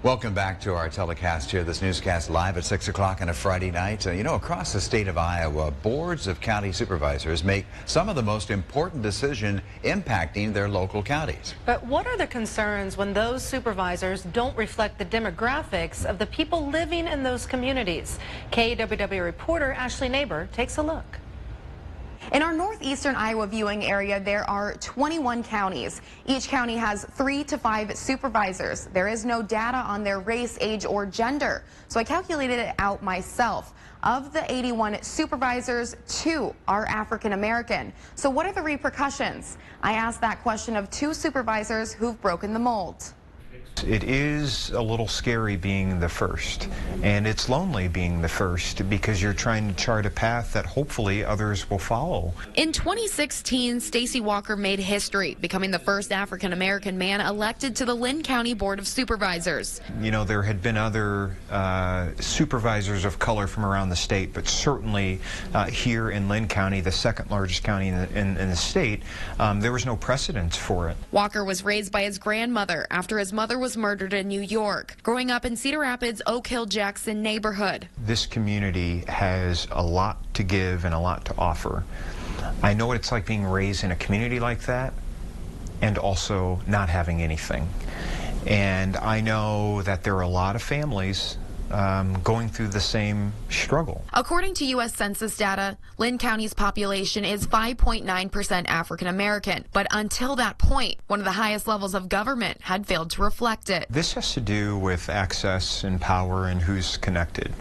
Welcome back to our telecast here, this newscast live at 6 o'clock on a Friday night. Across the state of Iowa, boards of county supervisors make some of the most important decisions impacting their local counties. But what are the concerns when those supervisors don't reflect the demographics of the people living in those communities? KWWL reporter Ashley Neighbor takes a look. In our northeastern Iowa viewing area, there are 21 counties. Each county has 3 to 5 supervisors. There is no data on their race, age, or gender, so I calculated it out myself. Of the 81 supervisors, 2 are African American. So what are the repercussions? I asked that question of 2 supervisors who've broken the mold. It is a little scary being the first, and it's lonely being the first because you're trying to chart a path that hopefully others will follow. In 2016, Stacey Walker made history, becoming the first African American man elected to the Linn County Board of Supervisors. There had been other supervisors of color from around the state, but certainly here in Linn County, the second largest county in the state, there was no precedent for it. Walker was raised by his grandmother after his mother was murdered in New York, growing up in Cedar Rapids, Oak Hill, Jackson neighborhood. This community has a lot to give and a lot to offer. I know what it's like being raised in a community like that and also not having anything. And I know that there are a lot of families going through the same struggle. According to U.S. Census data, Linn County's population is 5.9% African American. But until that point, one of the highest levels of government had failed to reflect it. This has to do with access and power and who's connected.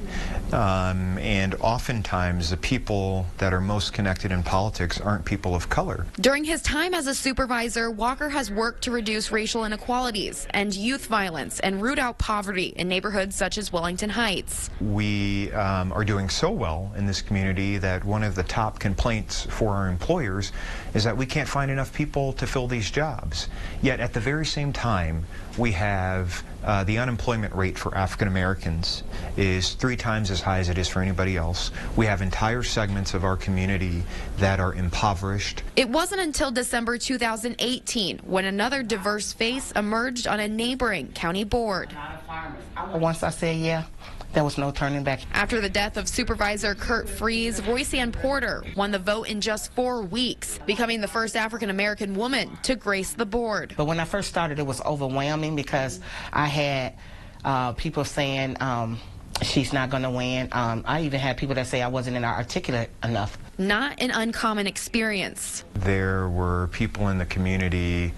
And oftentimes the people that are most connected in politics aren't people of color. During his time as a supervisor, Walker has worked to reduce racial inequalities and youth violence and root out poverty in neighborhoods such as Wellington Heights. We are doing so well in this community that one of the top complaints for our employers is that we can't find enough people to fill these jobs. Yet at the very same time, we have the unemployment rate for African Americans is 3 times as high as it is for anybody else. We have entire segments of our community that are impoverished. It wasn't until December 2018 when another diverse face emerged on a neighboring county board. Once I said yeah, there was no turning back. After the death of Supervisor Kurt Freeze, Royce-Ann Porter won the vote in just 4 weeks, becoming the first African-American woman to grace the board. But when I first started, it was overwhelming because I had people saying she's not going to win. I even had people that say I wasn't articulate enough. Not an uncommon experience. There were people in the community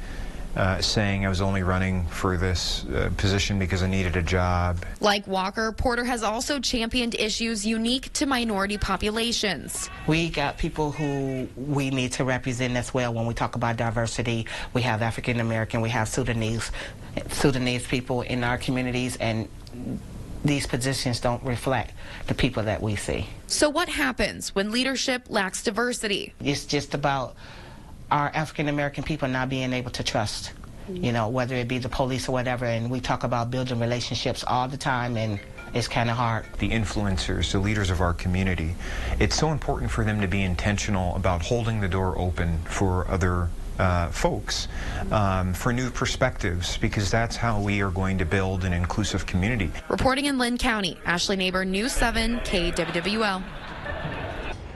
saying I was only running for this position because I needed a job. Like Walker, Porter has also championed issues unique to minority populations. We got people who we need to represent as well when we talk about diversity. We have African American, we have Sudanese people in our communities, and these positions don't reflect the people that we see. So what happens when leadership lacks diversity? It's just about our African American people not being able to trust, whether it be the police or whatever, and we talk about building relationships all the time, and it's kind of hard. The influencers, the leaders of our community, it's so important for them to be intentional about holding the door open for other folks, for new perspectives, because that's how we are going to build an inclusive community. Reporting in Linn County, Ashley Neighbor, News 7, KWWL.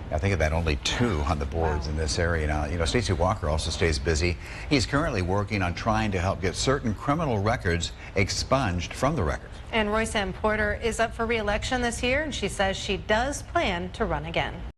I think of that, only 2 on the boards in this area now. Stacey Walker also stays busy. He's currently working on trying to help get certain criminal records expunged from the records. And Royce-Ann Porter is up for re-election this year, and she says she does plan to run again.